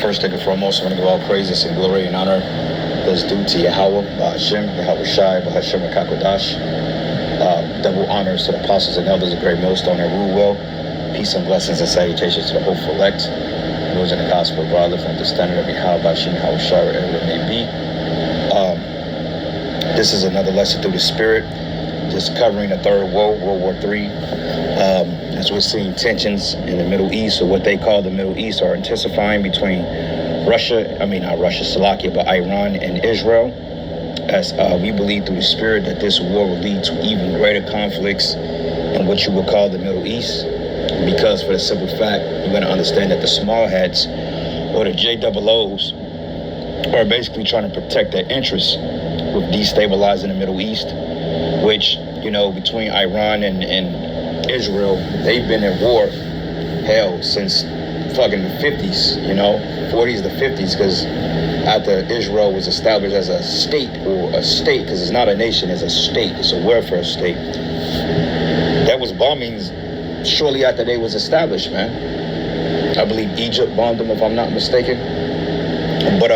First thing and foremost, I want to give all praises and glory and honor that's due to Yahweh, Hashem, Yahweh Shai, Hashem, Kakodash. Double honors to the apostles and elders of Great Millstone and rule well. Peace and blessings and salutations to the hopeful elect. Those in the gospel broadly from the standard of Yahweh, Hashem, Yahweh Shai, wherever it may be. This is another lesson through the Spirit, just covering the third woe, World War III. As we're seeing tensions in the Middle East, or what they call the Middle East, are intensifying between Slovakia, but Iran and Israel. As we believe through the Spirit that this war will lead to even greater conflicts in what you would call the Middle East. Because for the simple fact, you're going to understand that the small hats, or the JOOs, are basically trying to protect their interests with destabilizing the Middle East, which, you know, between Iran and Israel, they've been at war, hell, since fucking the 50s, you know, 40s to 50s, because after Israel was established as a state, because it's not a nation, it's a state, it's a welfare state. That was bombings shortly after they was established, man. I believe Egypt bombed them, if I'm not mistaken. But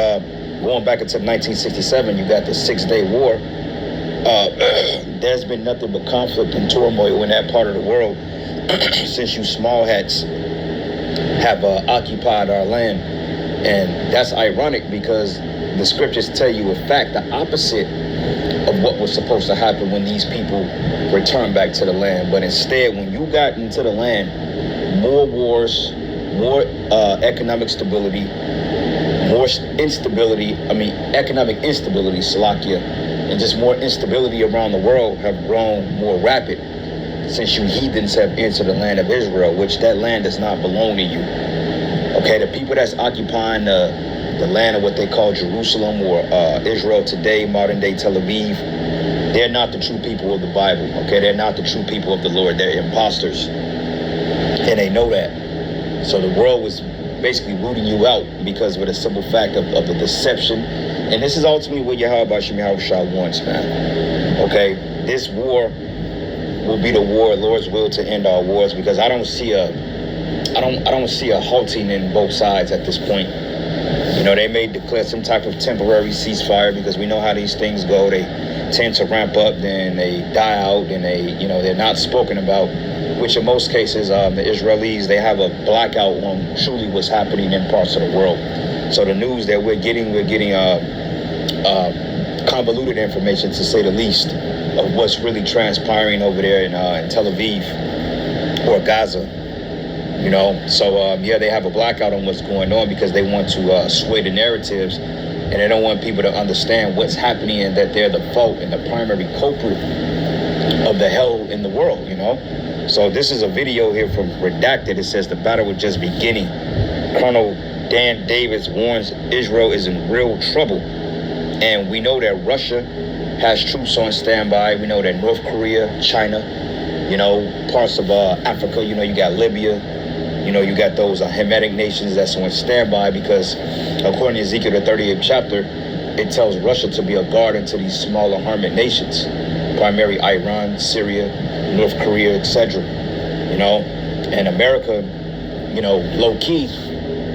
going back into 1967, you got the 6-day war. There's been nothing but conflict and turmoil in that part of the world since you small hats have occupied our land. And that's ironic because the scriptures tell you, in fact, the opposite of what was supposed to happen when these people returned back to the land. But instead, when you got into the land, more wars, more economic stability, more economic instability, Slovakia, and just more instability around the world have grown more rapid since you heathens have entered the land of Israel, which that land does not belong to you. Okay, the people that's occupying the land of what they call Jerusalem or Israel today, modern day Tel Aviv, they're not the true people of the Bible. Okay, they're not the true people of the Lord. They're imposters, and they know that. So the world was basically rooting you out because of the simple fact of the deception. And this is ultimately what Yahweh Shai wants, man. Okay, this war will be the war, Lord's will, to end all wars, because I don't see a halting in both sides at this point. You know, they may declare some type of temporary ceasefire because we know how these things go. They tend to ramp up, then they die out, and they're not spoken about, which in most cases, the Israelis, they have a blackout on truly what's happening in parts of the world. So the news that we're getting convoluted information, to say the least, of what's really transpiring over there in Tel Aviv or Gaza. You know, so they have a blackout on what's going on because they want to sway the narratives, and they don't want people to understand what's happening and that they're the fault and the primary culprit of the hell in the world, you know. So this is a video here from Redacted. It says the battle was just beginning. Colonel Dan Davis warns Israel is in real trouble. And we know that Russia has troops on standby. We know that North Korea, China, you know, parts of Africa, you know, you got Libya. You know, you got those Hamitic nations that's on standby because, according to Ezekiel, the 38th chapter, it tells Russia to be a guard into these smaller Hamitic nations, primarily Iran, Syria, North Korea, etc. You know, and America, you know, low key,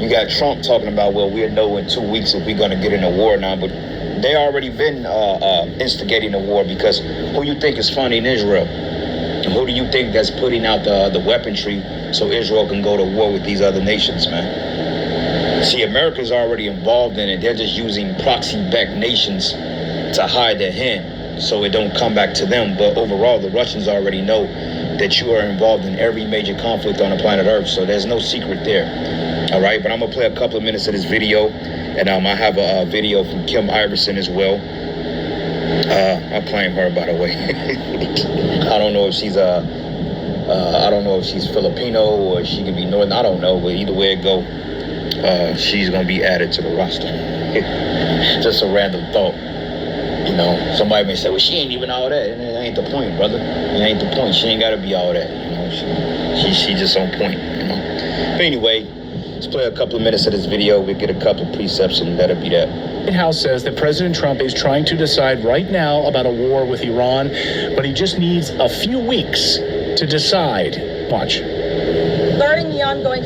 you got Trump talking about, well, we'll know in 2 weeks if we're going to get in a war now, but they already been instigating a war because who you think is funding Israel? Who do you think that's putting out the weaponry so Israel can go to war with these other nations, man? See, America's already involved in it. They're just using proxy-backed nations to hide their hand so it don't come back to them. But overall, the Russians already know that you are involved in every major conflict on the planet Earth, so there's no secret there. All right, but I'm going to play a couple of minutes of this video, and I have a video from Kim Iverson as well. I claim her, by the way. I don't know if she's Filipino or she could be Northern. I don't know, but either way it go, she's gonna be added to the roster. Just a random thought. You know, somebody may say, well, she ain't even all that. And it ain't the point, brother. It ain't the point. She ain't gotta be all that. You know, she just on point, you know. But anyway, let's play a couple of minutes of this video. We'll get a couple precepts and that'll be that. The White House says that President Trump is trying to decide right now about a war with Iran, but he just needs a few weeks to decide. Watch. Regarding the ongoing...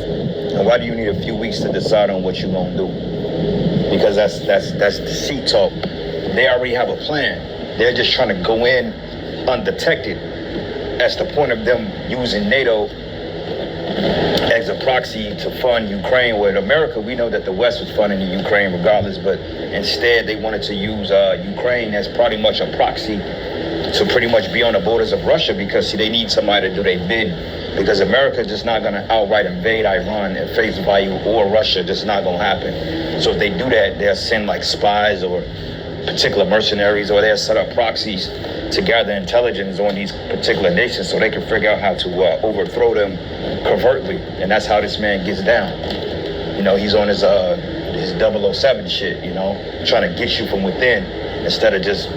And why do you need a few weeks to decide on what you're gonna do? Because that's deceit talk. They already have a plan. They're just trying to go in undetected. That's the point of them using NATO as a proxy to fund Ukraine. With America, we know that the West was funding the Ukraine regardless, but instead they wanted to use Ukraine as pretty much a proxy to pretty much be on the borders of Russia, because see, they need somebody to do their bid, because America is just not going to outright invade Iran at face value, or Russia. Just not going to happen. So if they do that, they'll send like spies or particular mercenaries, or they'll set up proxies to gather intelligence on these particular nations so they can figure out how to overthrow them covertly. And that's how this man gets down. You know, he's on his 007 shit, you know, trying to get you from within instead of just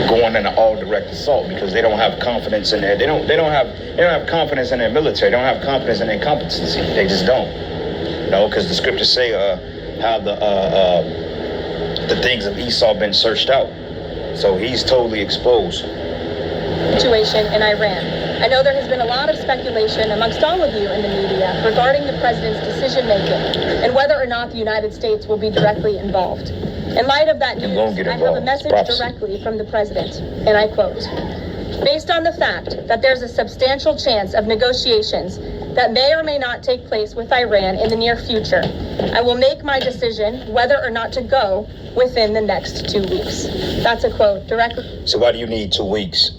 going in an all direct assault, because they don't have confidence in their, they don't have confidence in their military. They don't have confidence in their competency. They just don't. You know, because the scriptures say how the things of Esau been searched out. So he's totally exposed. Situation in Iran. I know there has been a lot of speculation amongst all of you in the media regarding the president's decision making and whether or not the United States will be directly involved. In light of that news, I have a message directly from the president, and I quote, "Based on the fact that there's a substantial chance of negotiations that may or may not take place with Iran in the near future, I will make my decision whether or not to go within the next 2 weeks." That's a quote directly. So why do you need 2 weeks?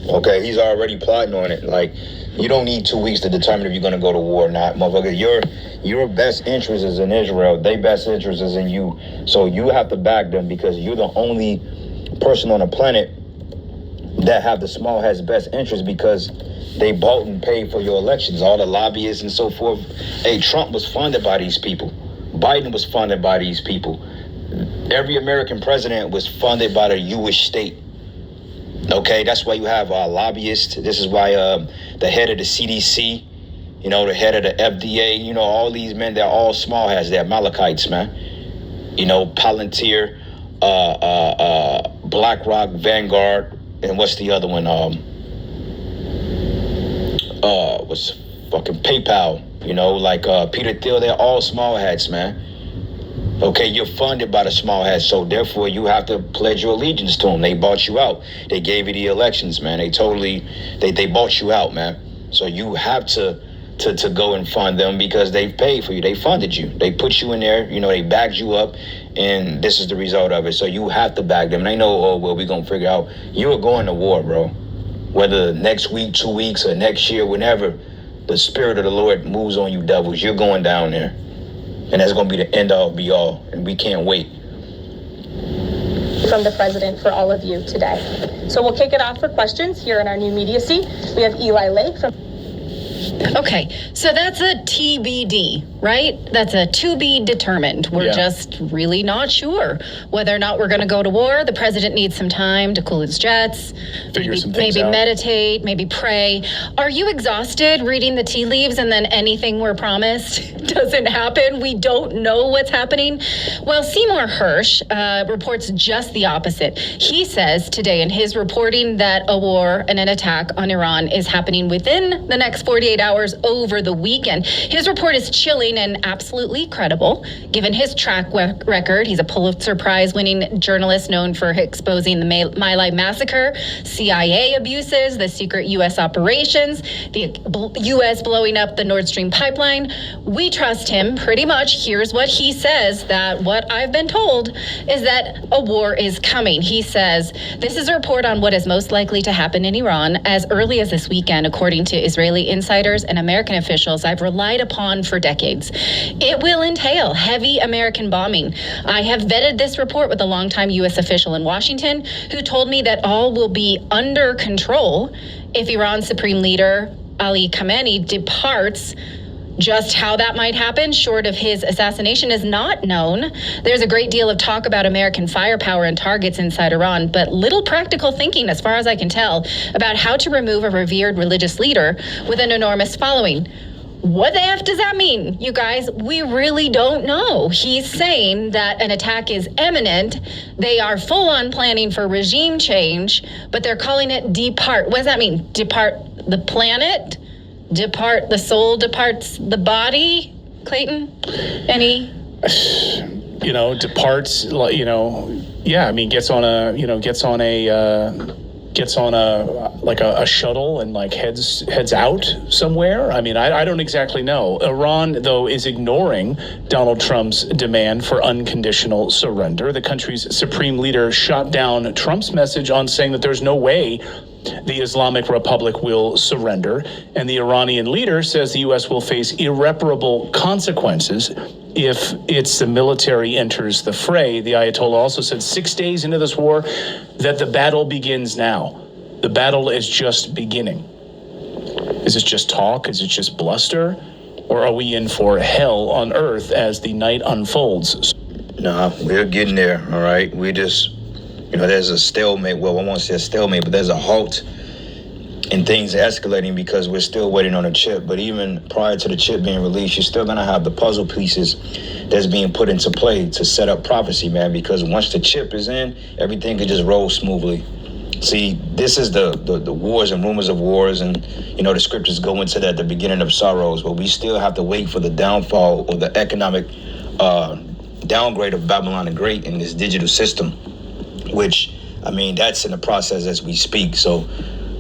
Okay, he's already plotting on it. Like, you don't need 2 weeks to determine if you're going to go to war or not, motherfucker. Your best interest is in Israel. Their best interest is in you. So you have to back them, because you're the only person on the planet that have the small hat's best interest, because they bought and paid for your elections, all the lobbyists and so forth. Hey, Trump was funded by these people. Biden was funded by these people. Every American president was funded by the Jewish state. Okay, that's why you have lobbyists. This is why the head of the CDC, you know, the head of the FDA, you know, all these men, they're all small hats. They're Amalekites, man. You know, Palantir, BlackRock, Vanguard, and what's the other one? What's fucking PayPal? You know, like Peter Thiel, they're all small hats, man. Okay, you're funded by the small hats, so therefore you have to pledge your allegiance to them. They bought you out. They gave you the elections, man. They bought you out, man. So you have to go and fund them, because they've paid for you. They funded you. They put you in there. You know, they backed you up, and this is the result of it. So you have to back them. And they know, oh, well, we're going to figure out. You're going to war, bro. Whether next week, 2 weeks, or next year, whenever the Spirit of the Lord moves on you devils, you're going down there. And that's going to be the end all be all. And we can't wait. From the president for all of you today. So we'll kick it off for questions here in our new media seat. We have Eli Lake from... Okay, so that's a TBD, right? That's a to be determined. We're just really not sure whether or not we're going to go to war. The president needs some time to cool his jets, maybe meditate, maybe pray. Are you exhausted reading the tea leaves and then anything we're promised doesn't happen? We don't know what's happening. Well, Seymour Hersh reports just the opposite. He says today in his reporting that a war and an attack on Iran is happening within the next 48 hours over the weekend. His report is chilling and absolutely credible, given his track record. He's a Pulitzer Prize-winning journalist known for exposing the My Lai massacre, CIA abuses, the secret U.S. operations, the U.S. blowing up the Nord Stream pipeline. We trust him pretty much. Here's what he says, that what I've been told is that a war is coming. He says, this is a report on what is most likely to happen in Iran as early as this weekend, according to Israeli insiders and American officials I've relied upon for decades. It will entail heavy American bombing. I have vetted this report with a longtime U.S. official in Washington who told me that all will be under control if Iran's supreme leader, Ali Khamenei, departs. Just how that might happen, short of his assassination, is not known. There's a great deal of talk about American firepower and targets inside Iran, but little practical thinking, as far as I can tell, about how to remove a revered religious leader with an enormous following. What the F does that mean, you guys? We really don't know. He's saying that an attack is imminent. They are full on planning for regime change, but they're calling it depart. What does that mean? Depart the planet? the soul departs the body, Clayton? Any? Departs, yeah, I mean, gets on a shuttle and heads out somewhere. I mean, I don't exactly know. Iran, though, is ignoring Donald Trump's demand for unconditional surrender. The country's supreme leader shot down Trump's message on saying that there's no way the Islamic Republic will surrender. And the Iranian leader says the U.S. will face irreparable consequences if the military enters the fray. The Ayatollah also said 6 days into this war that the battle begins now. The battle is just beginning. Is it just talk? Is it just bluster? Or are we in for hell on earth as the night unfolds? Nah, we're getting there, all right? We just, there's a stalemate. Well, I won't say a stalemate, but there's a halt in things escalating because we're still waiting on a chip. But even prior to the chip being released, you're still going to have the puzzle pieces that's being put into play to set up prophecy, man, because once the chip is in, everything can just roll smoothly. See, this is the wars and rumors of wars, and, the scriptures go into that, the beginning of sorrows, but we still have to wait for the downfall or the economic downgrade of Babylon the Great in this digital system, which, I mean, that's in the process as we speak. So,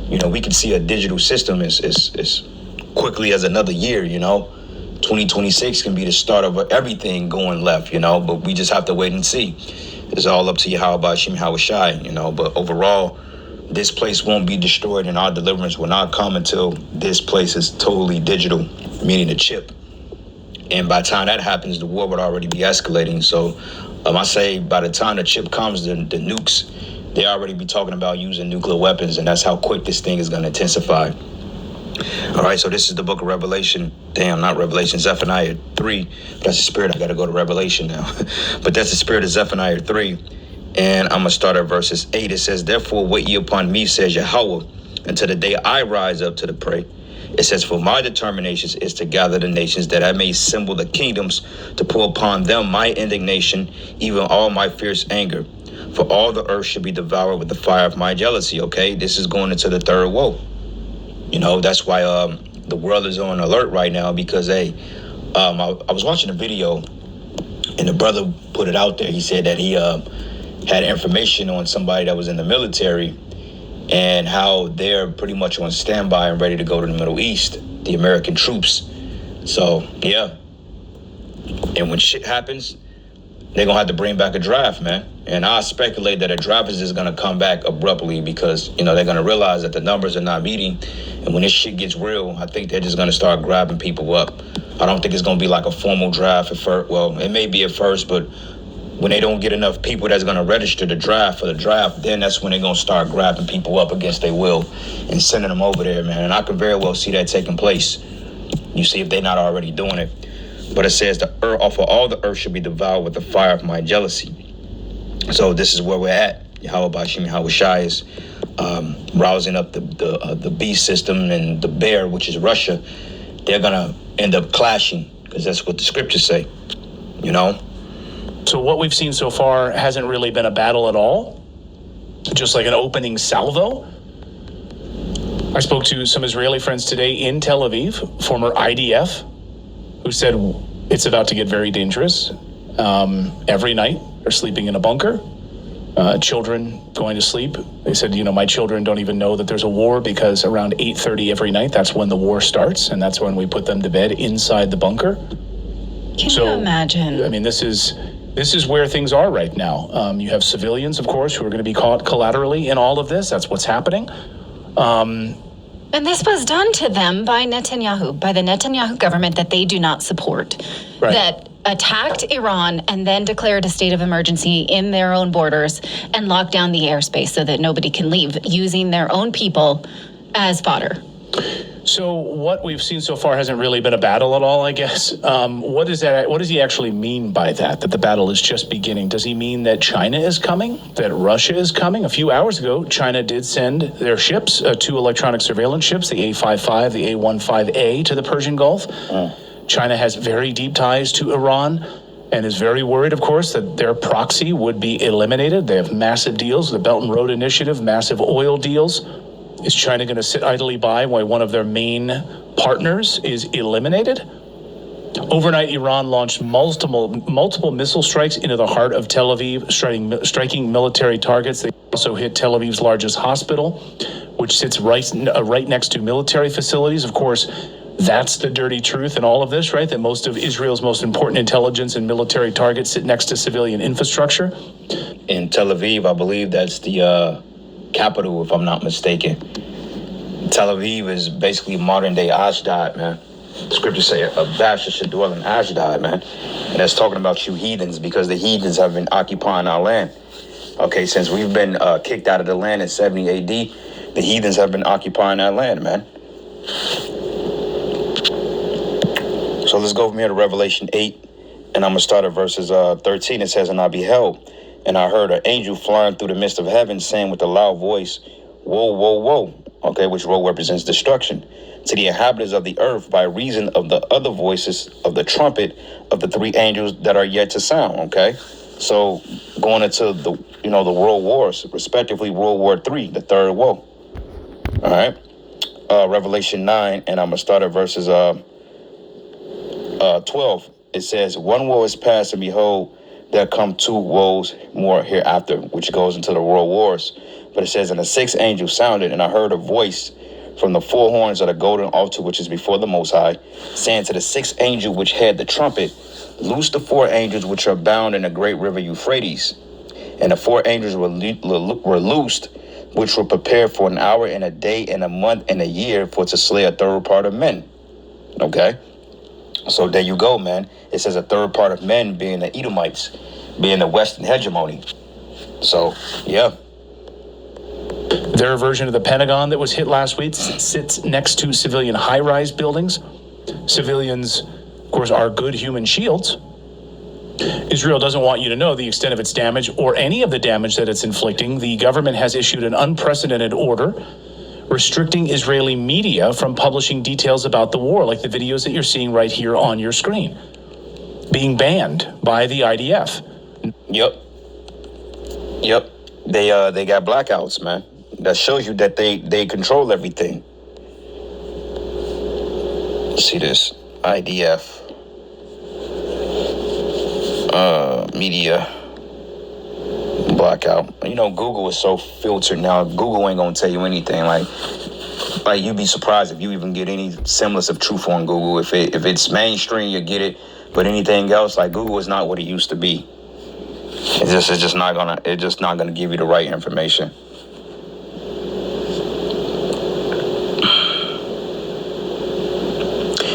we can see a digital system as quickly as another year, 2026 can be the start of everything going left, but we just have to wait and see. It's all up to Yahweh Shem Shai, but overall, this place won't be destroyed and our deliverance will not come until this place is totally digital, meaning the chip. And by the time that happens, the war would already be escalating. So I say by the time the chip comes, the nukes, they already be talking about using nuclear weapons, and that's how quick this thing is going to intensify. All right, so this is the book of Revelation. Not Revelation, Zephaniah 3. That's the spirit. I got to go to Revelation now. But that's the spirit of Zephaniah 3. And I'm going to start at verses 8. It says, "Therefore wait ye upon me, says Yahweh, until the day I rise up to the prey. It says, for my determination is to gather the nations, that I may assemble the kingdoms, to pour upon them my indignation, even all my fierce anger. For all the earth should be devoured with the fire of my jealousy." Okay, this is going into the third woe. That's why the world is on alert right now, because, I was watching a video, and the brother put it out there. He said that he had information on somebody that was in the military and how they're pretty much on standby and ready to go to the Middle East, the American troops. So, yeah. And when shit happens, they're going to have to bring back a draft, man. And I speculate that a draft is just going to come back abruptly because, they're going to realize that the numbers are not meeting. And when this shit gets real, I think they're just going to start grabbing people up. I don't think it's going to be like a formal draft at first. Well, it may be at first, but when they don't get enough people that's going to register the draft for the draft, then that's when they're going to start grabbing people up against their will and sending them over there, man. And I could very well see that taking place. You see if they're not already doing it. But it says the earth, off of all the earth should be devoured with the fire of my jealousy. So this is where we're at. Yahweh Bashim Yahweh Shai is rousing up the beast system, and the bear, which is Russia. They're going to end up clashing because that's what the scriptures say, So what we've seen so far hasn't really been a battle at all? Just like an opening salvo? I spoke to some Israeli friends today in Tel Aviv, former IDF, who said it's about to get very dangerous. Every night they're sleeping in a bunker. Children going to sleep. They said, my children don't even know that there's a war because around 8:30 every night, that's when the war starts. And that's when we put them to bed inside the bunker. Can you imagine? I mean, this is where things are right now. You have civilians, of course, who are going to be caught collaterally in all of this. That's what's happening. And this was done to them by Netanyahu, by the Netanyahu government that they do not support, right, that attacked Iran and then declared a state of emergency in their own borders and locked down the airspace so that nobody can leave, using their own people as fodder. So what we've seen so far hasn't really been a battle at all, I guess. What does he actually mean by that the battle is just beginning? Does he mean that China is coming, that Russia is coming? A few hours ago, China did send their ships, 2 electronic surveillance ships, the A-55, the A-15A, to the Persian Gulf. China has very deep ties to Iran and is very worried, of course, that their proxy would be eliminated. They have massive deals, the Belt and Road Initiative, massive oil deals. Is China going to sit idly by while one of their main partners is eliminated? Overnight, Iran launched multiple missile strikes into the heart of Tel Aviv, striking military targets. They also hit Tel Aviv's largest hospital, which sits right next to military facilities. Of course, that's the dirty truth in all of this, right? That most of Israel's most important intelligence and military targets sit next to civilian infrastructure. In Tel Aviv, I believe that's the capital, if I'm not mistaken. Tel Aviv is basically modern day Ashdod, man. The scriptures say a bastard should dwell in Ashdod, man. And that's talking about you heathens, because the heathens have been occupying our land. Okay, since we've been kicked out of the land in 70 AD, the heathens have been occupying our land, man. So let's go from here to Revelation 8, and I'm going to start at verses 13. It says, "And I beheld, and I heard an angel flying through the midst of heaven, saying with a loud voice, Woe, woe, woe," okay, which woe represents destruction, "to the inhabitants of the earth by reason of the other voices of the trumpet of the three angels that are yet to sound," okay? So going into the world wars, respectively World War III, the third woe. All right. Revelation 9, and I'm going to start at verses 12. It says, "One woe is past, and behold, there come two woes more hereafter," which goes into the world wars. But it says, "And the sixth angel sounded, and I heard a voice from the four horns of the golden altar which is before the Most High, saying to the sixth angel which had the trumpet, Loose the four angels which are bound in the great river Euphrates. And the four angels were loosed, which were prepared for an hour and a day and a month and a year for to slay a third part of men." Okay? So there you go, man. It says a third part of men being the Edomites, being the Western hegemony. So, yeah. Their version of the Pentagon that was hit last week sits next to civilian high-rise buildings. Civilians, of course, are good human shields. Israel doesn't want you to know the extent of its damage or any of the damage that it's inflicting. The government has issued an unprecedented order restricting Israeli media from publishing details about the war, like the videos that you're seeing right here on your screen, being banned by the IDF. Yep. They got blackouts, man. That shows you that they control everything. See this, IDF. Media blackout. Google is so filtered now. Google ain't gonna tell you anything. Like you'd be surprised if you even get any semblance of truth on Google. If it's mainstream, you get it. But anything else, like Google is not what it used to be. It's just not gonna give you the right information.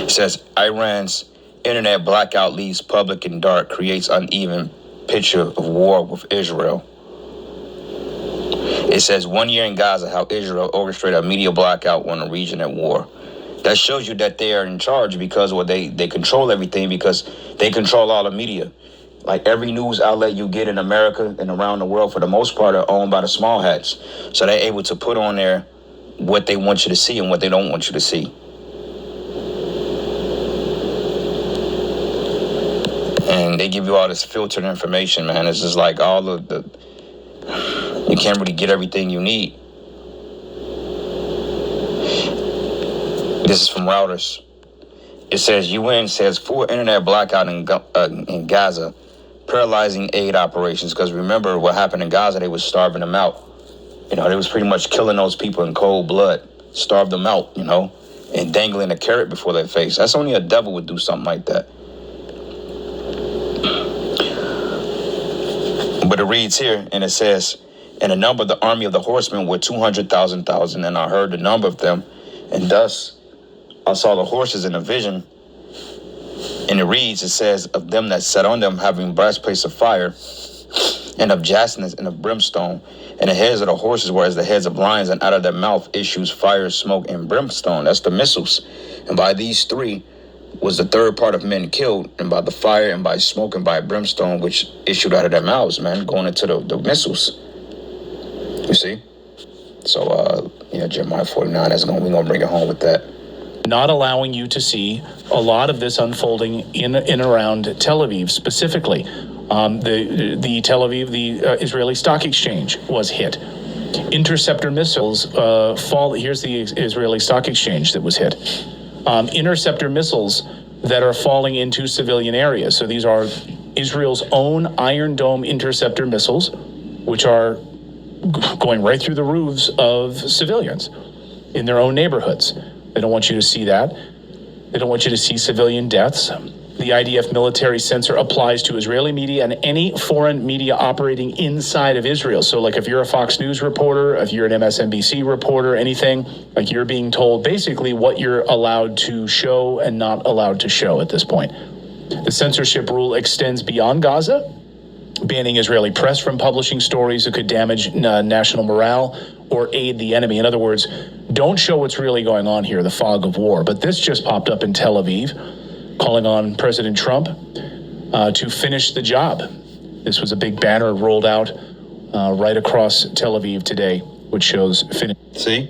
It says Iran's internet blackout leaves public in dark, creates uneven picture of war with Israel. It says 1 year in Gaza, how Israel orchestrated a media blackout on a region at war. That shows you that they are in charge because they control everything, because they control all the media. Like every news outlet you get in America and around the world, for the most part, are owned by the small hats. So they're able to put on there what they want you to see and what they don't want you to see. And they give you all this filtered information, man. It's just like all of you can't really get everything you need. This is from Reuters. It says UN says full internet blackout in Gaza, paralyzing aid operations. Because remember what happened in Gaza, they was starving them out. They was pretty much killing those people in cold blood, starved them out, and dangling a carrot before their face. That's only a devil would do something like that. But it reads here, and it says, "And the number of the army of the horsemen were 200,000, and I heard the number of them, and thus I saw the horses in a vision." And it reads, it says, "Of them that sat on them, having breastplates of fire, and of jacinth, and of brimstone, and the heads of the horses were as the heads of lions, and out of their mouth issues fire, smoke, and brimstone." That's the missiles. And by these three was the third part of men killed, and by the fire, and by smoke, and by brimstone, which issued out of their mouths, man, going into the missiles. You see? So, Jeremiah 49, we're going to bring it home with that. Not allowing you to see a lot of this unfolding in and around Tel Aviv specifically. The Tel Aviv, the Israeli Stock Exchange was hit. Interceptor missiles fall. Here's the Israeli stock exchange that was hit. Interceptor missiles that are falling into civilian areas. So these are Israel's own Iron Dome interceptor missiles, which are going right through the roofs of civilians in their own neighborhoods. They don't want you to see that. They don't want you to see civilian deaths. The IDF military censor applies to Israeli media and any foreign media operating inside of Israel. So like if you're a Fox News reporter, if you're an MSNBC reporter, anything, like you're being told basically what you're allowed to show and not allowed to show at this point. The censorship rule extends beyond Gaza, banning Israeli press from publishing stories that could damage national morale or aid the enemy. In other words, don't show what's really going on here, the fog of war. But this just popped up in Tel Aviv, calling on President Trump to finish the job. This was a big banner rolled out right across Tel Aviv today, which shows finish. See,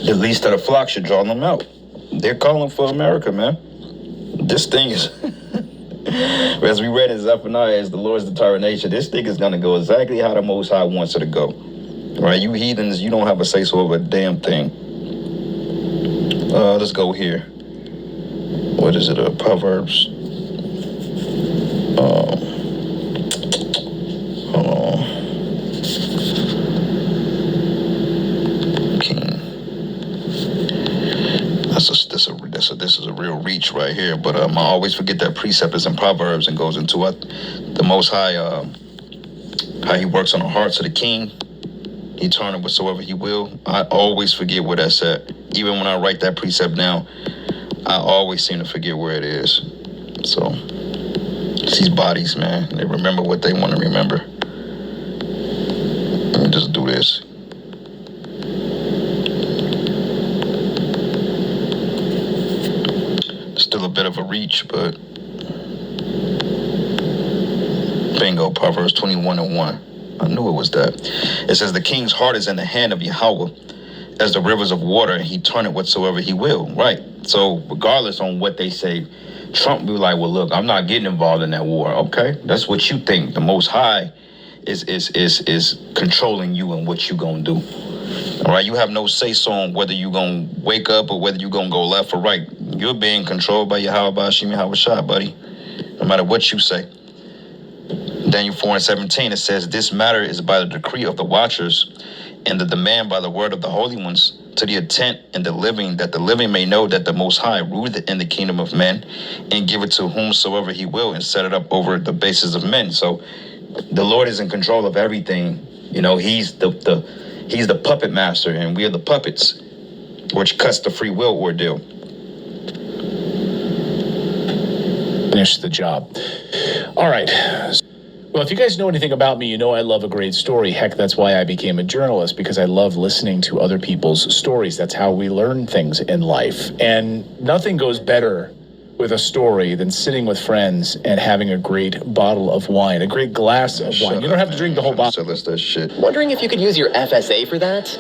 the least of the flock should draw them out. They're calling for America, man. This thing is, as we read in Zephaniah, as the Lord's determination, this thing is going to go exactly how the Most High wants it to go. Right? You heathens, you don't have a say-so of a damn thing. Let's go here. What is it? Proverbs. Hold on. King. This is a real reach right here. But I always forget that precept is in Proverbs and goes into what the Most High, how He works on the hearts of the king. He turn it whatsoever He will. I always forget where that's at. Even when I write that precept down, I always seem to forget where it is. So, it's these bodies, man. They remember what they want to remember. Let me just do this. Still a bit of a reach, but bingo, Proverbs 21:1. I knew it was that. It says, the king's heart is in the hand of Yahweh, as the rivers of water, and He turn it whatsoever He will. Right. So regardless on what they say, Trump be like, well, look, I'm not getting involved in that war. Okay, that's what you think. The Most High is controlling you and what you gonna do. All right, you have no say so on whether you gonna wake up or whether you gonna go left or right. You're being controlled by Yahweh Hashem Yahweh Shah, buddy. No matter what you say. Daniel 4:17, it says, this matter is by the decree of the watchers and the demand by the word of the holy ones, to the intent and the living, that the living may know that the Most High ruleth in the kingdom of men, and give it to whomsoever He will, and set it up over the bases of men. So the Lord is in control of everything. You know, He's the puppet master, and we are the puppets, which cuts the free will ordeal. Finish the job. All right. Well, if you guys know anything about me, you know I love a great story. Heck, that's why I became a journalist, because I love listening to other people's stories. That's how we learn things in life. And nothing goes better with a story than sitting with friends and having a great bottle of wine, a great glass of wine. You don't have to drink the whole bottle. So that's that shit. Wondering if you could use your FSA for that?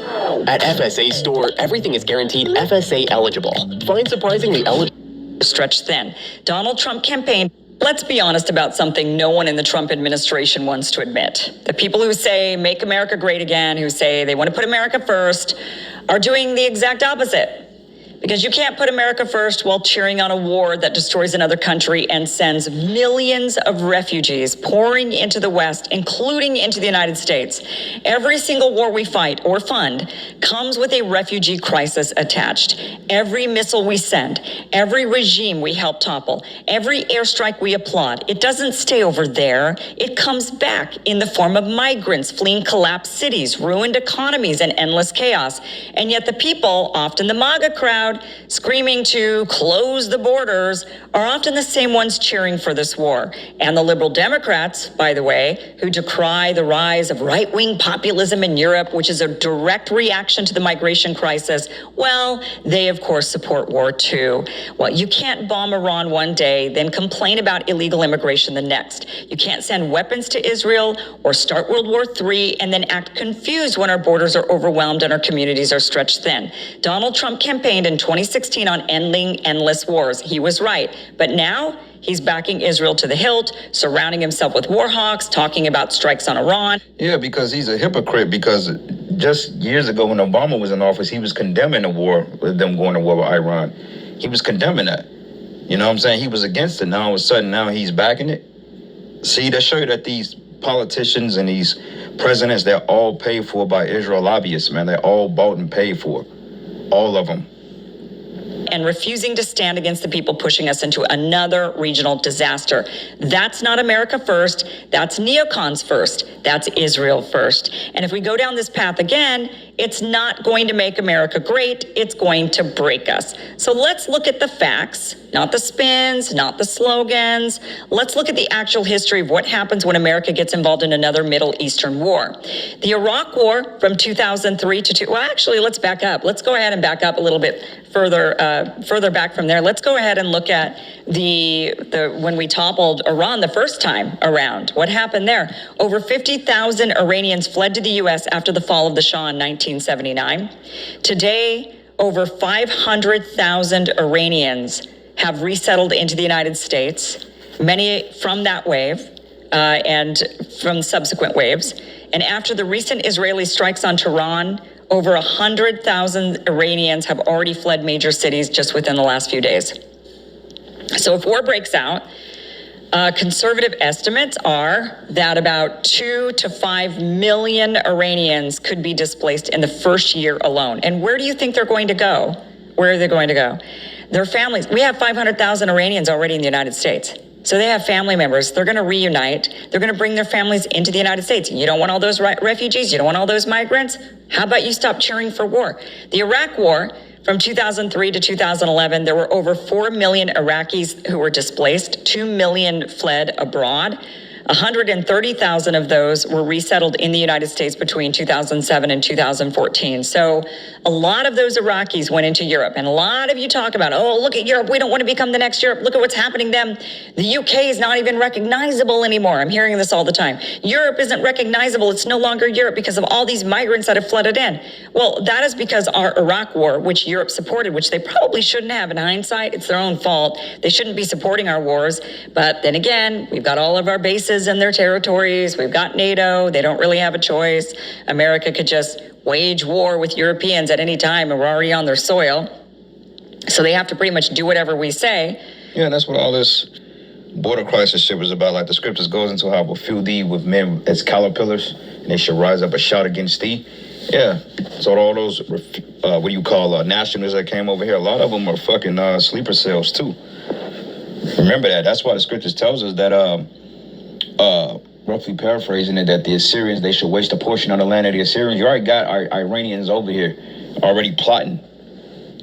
At FSA Store, everything is guaranteed FSA eligible. Find surprisingly eligible. Stretched thin. Donald Trump campaign. Let's be honest about something no one in the Trump administration wants to admit. The people who say, make America great again, who say they want to put America first, are doing the exact opposite. Because you can't put America first while cheering on a war that destroys another country and sends millions of refugees pouring into the West, including into the United States. Every single war we fight or fund comes with a refugee crisis attached. Every missile we send, every regime we help topple, every airstrike we applaud, it doesn't stay over there. It comes back in the form of migrants fleeing collapsed cities, ruined economies, and endless chaos. And yet the people, often the MAGA crowd, screaming to close the borders, are often the same ones cheering for this war. And the liberal Democrats, by the way, who decry the rise of right-wing populism in Europe, which is a direct reaction to the migration crisis, well, they of course support war too. Well, you can't bomb Iran one day, then complain about illegal immigration the next. You can't send weapons to Israel or start World War III and then act confused when our borders are overwhelmed and our communities are stretched thin. Donald Trump campaigned in 2016 on ending endless wars. He was right. But now he's backing Israel to the hilt, surrounding himself with war hawks, talking about strikes on Iran. Yeah, because he's a hypocrite, because just years ago when Obama was in office, he was condemning the war, with them going to war with Iran. He was condemning that. You know what I'm saying? He was against it. Now all of a sudden, now he's backing it. See, that show you that these politicians and these presidents, they're all paid for by Israel lobbyists, man. They're all bought and paid for. All of them. And refusing to stand against the people pushing us into another regional disaster. That's not America first. That's neocons first. That's Israel first. And if we go down this path again, it's not going to make America great. It's going to break us. So let's look at the facts, not the spins, not the slogans. Let's look at the actual history of what happens when America gets involved in another Middle Eastern war. The Iraq War from 2003 to actually, let's back up. Let's go ahead and back up a little bit further back from there. Let's go ahead and look at the when we toppled Iran the first time around. What happened there? Over 50,000 Iranians fled to the U.S. after the fall of the Shah in 1979. Today, over 500,000 Iranians have resettled into the United States, many from that wave and from subsequent waves. And after the recent Israeli strikes on Tehran, over 100,000 Iranians have already fled major cities just within the last few days. So if war breaks out, conservative estimates are that about 2 to 5 million Iranians could be displaced in the first year alone. And where do you think they're going to go? Where are they going to go? Their families. We have 500,000 Iranians already in the United States. So they have family members. They're going to reunite. They're going to bring their families into the United States. You don't want all those refugees? You don't want all those migrants? How about you stop cheering for war? The Iraq War, from 2003 to 2011, there were over 4 million Iraqis who were displaced. 2 million fled abroad. 130,000 of those were resettled in the United States between 2007 and 2014. So a lot of those Iraqis went into Europe. And a lot of you talk about, oh, look at Europe. We don't want to become the next Europe. Look at what's happening to them. The UK is not even recognizable anymore. I'm hearing this all the time. Europe isn't recognizable. It's no longer Europe because of all these migrants that have flooded in. Well, that is because our Iraq war, which Europe supported, which they probably shouldn't have in hindsight, it's their own fault. They shouldn't be supporting our wars. But then again, we've got all of our bases in their territories. We've got NATO. They don't really have a choice. America could just wage war with Europeans at any time, and we're already on their soil. So they have to pretty much do whatever we say. Yeah, and that's what all this border crisis shit was about. Like the scriptures goes into how we'll fill thee with men as caterpillars, and they should rise up and shout against thee. Yeah, so all those, what do you call nationalists that came over here, a lot of them are fucking sleeper cells too. Remember that. That's why the scriptures tells us that, roughly paraphrasing it, that the Assyrians, they should waste a portion of the land of the Assyrians. You already got our Iranians over here already plotting.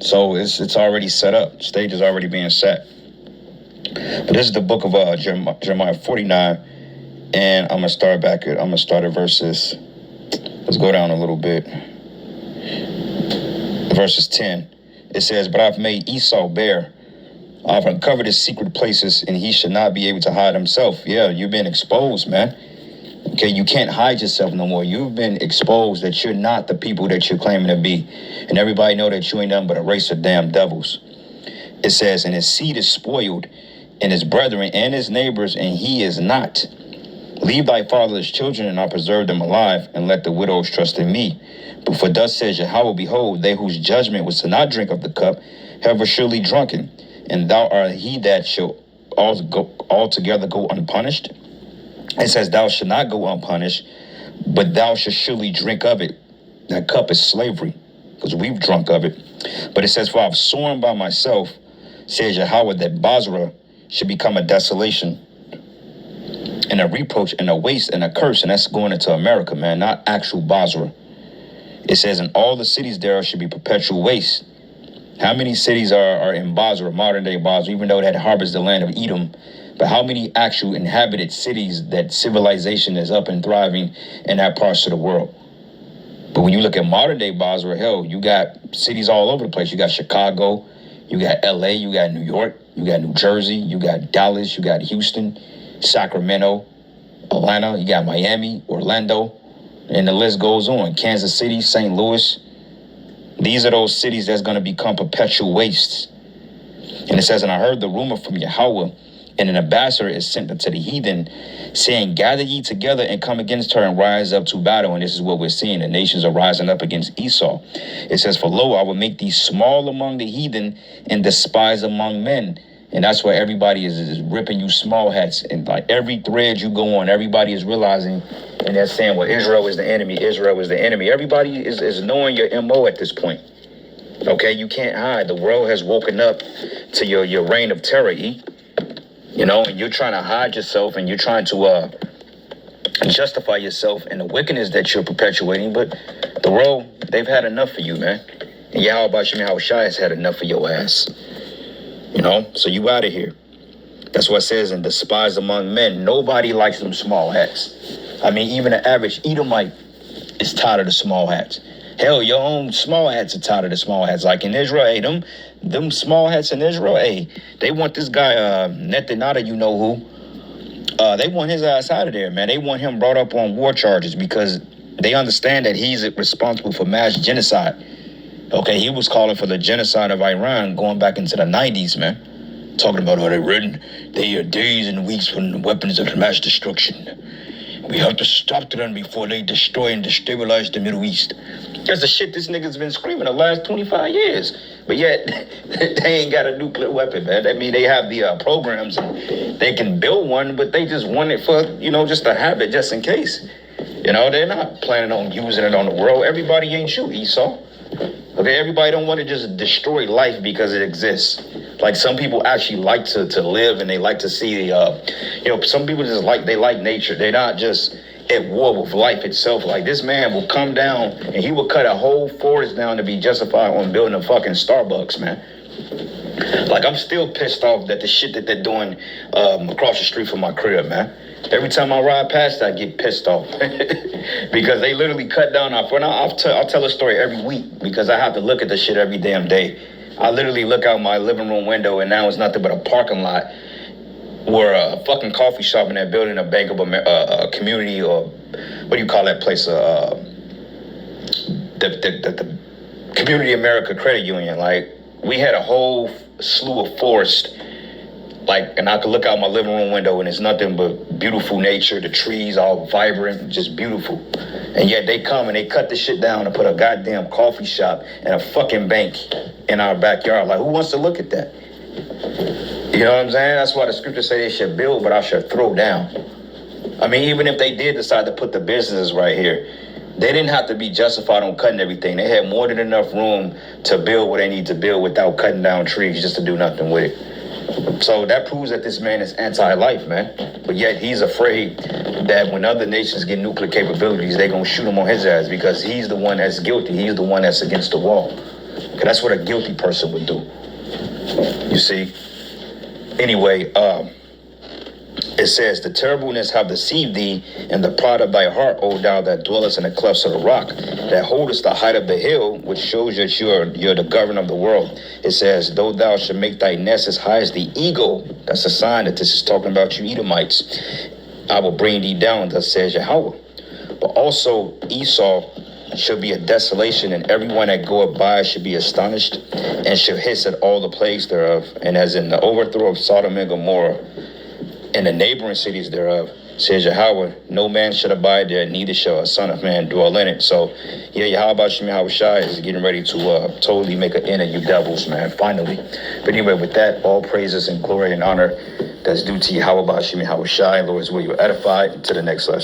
So it's already set up. Stage is already being set. But this is the book of Jeremiah 49. And I'm going to start at verses, let's go down a little bit. Verses 10. It says, but I've made Esau bare. I've uncovered his secret places, and he should not be able to hide himself. Yeah, you've been exposed, man. Okay, you can't hide yourself no more. You've been exposed that you're not the people that you're claiming to be. And everybody know that you ain't nothing but a race of damn devils. It says, and his seed is spoiled, and his brethren and his neighbors, and he is not. Leave thy fatherless children, and I'll preserve them alive, and let the widows trust in me. But for thus says Yahweh, behold, they whose judgment was to not drink of the cup have surely drunken. And thou art he that shall altogether go unpunished. It says, thou shalt not go unpunished, but thou shalt surely drink of it. That cup is slavery, because we've drunk of it. But it says, for I've sworn by myself, says Yahweh, that Basra should become a desolation, and a reproach, and a waste, and a curse. And that's going into America, man, not actual Basra. It says, and all the cities there should be perpetual waste. How many cities are in Basra, modern day Basra, even though it had harbors the land of Edom? But how many actual inhabited cities that civilization is up and thriving in that parts of the world? But when you look at modern day Basra, hell, you got cities all over the place. You got Chicago, you got LA, you got New York, you got New Jersey, you got Dallas, you got Houston, Sacramento, Atlanta, you got Miami, Orlando, and the list goes on. Kansas City, St. Louis. These are those cities that's going to become perpetual wastes. And it says, and I heard the rumor from Yahweh And an ambassador is sent unto the heathen, saying, gather ye together and come against her and rise up to battle. And this is what we're seeing. The nations are rising up against Esau. It says, for lo, I will make thee small among the heathen and despised among men. And that's why everybody is ripping you small hats. And like every thread you go on, everybody is realizing, and they're saying, well, Israel is the enemy. Israel is the enemy. Everybody is knowing your MO at this point. Okay, you can't hide. The world has woken up to your reign of terror, You know, and you're trying to hide yourself and you're trying to justify yourself in the wickedness that you're perpetuating. But the world, they've had enough of you, man. And Yahweh Shai has had enough of your ass. You know, so you out of here. That's what it says, and despised among men. Nobody likes them small hats. I mean, even the average Edomite is tired of the small hats. Hell, your own small hats are tired of the small hats. Like in Israel, hey, them small hats in Israel, hey, they want this guy, Netanyahu, you know who. They want his ass out of there, man. They want him brought up on war charges because they understand that he's responsible for mass genocide. Okay, he was calling for the genocide of Iran going back into the 90s, man. Talking about how they are days and weeks from the weapons of mass destruction. We have to stop them before they destroy and destabilize the Middle East. That's the shit this nigga's been screaming the last 25 years. But yet, they ain't got a nuclear weapon, man. I mean, they have the programs and they can build one, but they just want it for, just to have it just in case. They're not planning on using it on the world. Everybody ain't you, Esau. Okay, everybody don't want to just destroy life because it exists. Like some people actually like to live and they like to see, some people just like nature. They're not just at war with life itself. Like this man will come down and he will cut a whole forest down to be justified on building a fucking Starbucks, man. Like I'm still pissed off that the shit that they're doing across the street from my crib, man. Every time I ride past, I get pissed off because they literally cut down our front. I'll tell a story every week because I have to look at the shit every damn day. I literally look out my living room window and now it's nothing but a parking lot or a fucking coffee shop in that building, a Bank of America, community, or what do you call that place? The Community America Credit Union. Like we had a whole slew of forest. And I could look out my living room window and it's nothing but beautiful nature, the trees all vibrant, just beautiful. And yet they come and they cut the shit down and put a goddamn coffee shop and a fucking bank in our backyard. Like, who wants to look at that? You know what I'm saying? That's why the scriptures say they should build, but I should throw down. I mean, even if they did decide to put the businesses right here, they didn't have to be justified on cutting everything. They had more than enough room to build what they need to build without cutting down trees just to do nothing with it. So that proves that this man is anti-life, man. But yet he's afraid that when other nations get nuclear capabilities, they're going to shoot him on his ass because he's the one that's guilty. He's the one that's against the wall. Because that's what a guilty person would do. You see? Anyway, it says, the terribleness have deceived thee, and the pride of thy heart, O thou that dwellest in the clefts of the rock, that holdest the height of the hill, which shows that you're the governor of the world. It says, though thou should make thy nest as high as the eagle, that's a sign that this is talking about you Edomites, I will bring thee down, thus says Yahweh. But also Esau shall be a desolation, and everyone that goeth by should be astonished, and shall hiss at all the plagues thereof. And as in the overthrow of Sodom and Gomorrah, and the neighboring cities thereof, says Yahweh, no man should abide there, neither shall a son of man dwell in it. So, yeah, Yahweh Shai is getting ready to totally make an end of you devils, man, finally. But anyway, with that, all praises and glory and honor that's due to Yahweh Shai. Lord, is where you are edified. To the next lesson.